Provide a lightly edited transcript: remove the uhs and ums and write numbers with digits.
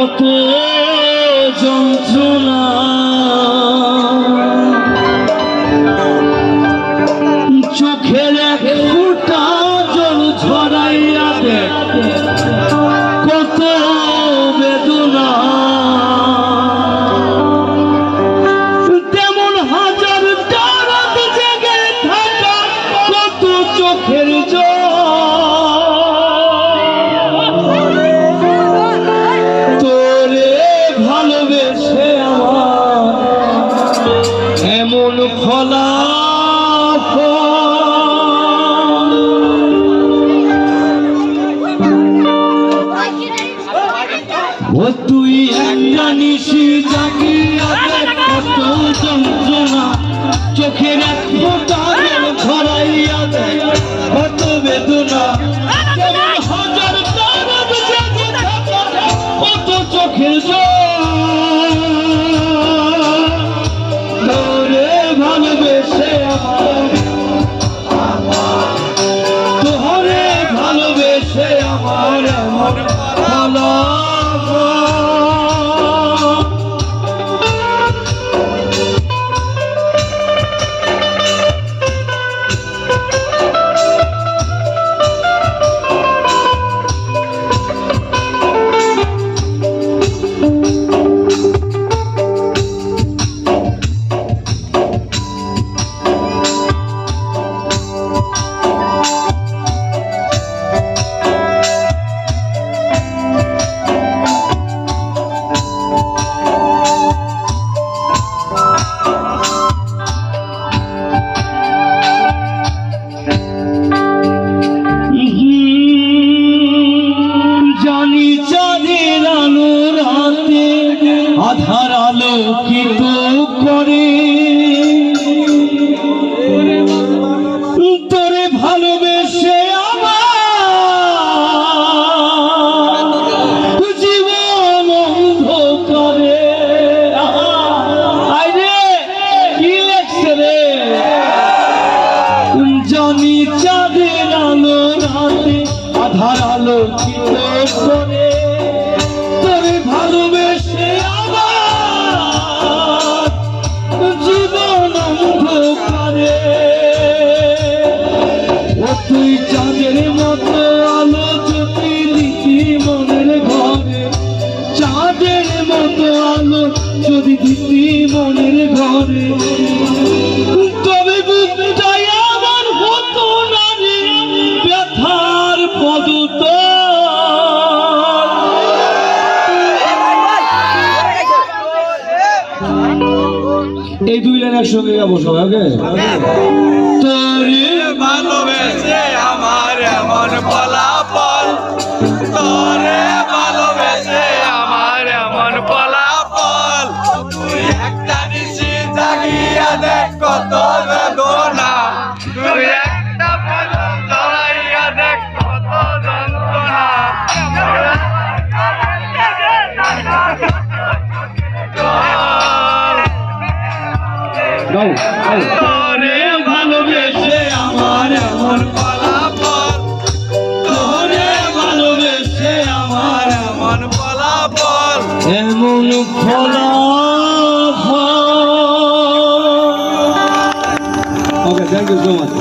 কত যন্ত্রণা চোখের এক ফোঁটা জল ঝরাইয়া দেখ কত বেদনা তেমন হাজার তারাত জেগে থাকা কত চোখের জল তোরে ভালোবেসে আমার এমন ফলাফল ও তুই একটা নিশি জাগিয়া দেখ কত যন্ত্রণা চোখের এক ফোঁটা জল ঝরাইয়া দেখ কত বেদনা কেমন হাজার তারাত জেগে থাকা কত চোখের জল তোরে ভালোবেসে তোরে ভালোবেসে আমার এমন ফলাফল আধার আলোকিত করে তোরে ভালোবেসে আমার জীবন অন্ধকারে আইরে কি লেখছে রে জানি চাঁদের আলো রাতে আধার আলোকিত করে তোরে ভালোবেসে তুই চাঁদের মতো আলো যদি দিতি মনের ঘরে চাঁদের মতো আলো যদি দিতি মনের ঘরে তবে বুকটাই আমার হতো না রে ব্যথার পদতল এই দুই লাইন একসঙ্গে গাবো সবাই তোরে ভালোবেসে আমার এমন ফলাফল তোরে ভালোবেসে আমার এমন ফলাফল তুই একটা নিশি জাগিয়া দেখ কত বেদনা তুই একটা বেদনা জড়াইয়া দেখ কত যন্ত্রণা তোরে ভালোবেসে আমার এমন ফলাফল তোরে ভালোবেসে আমার এমন ফলাফল এমন ফলাফল। ওকে, থ্যাংক ইউ সো মাচ।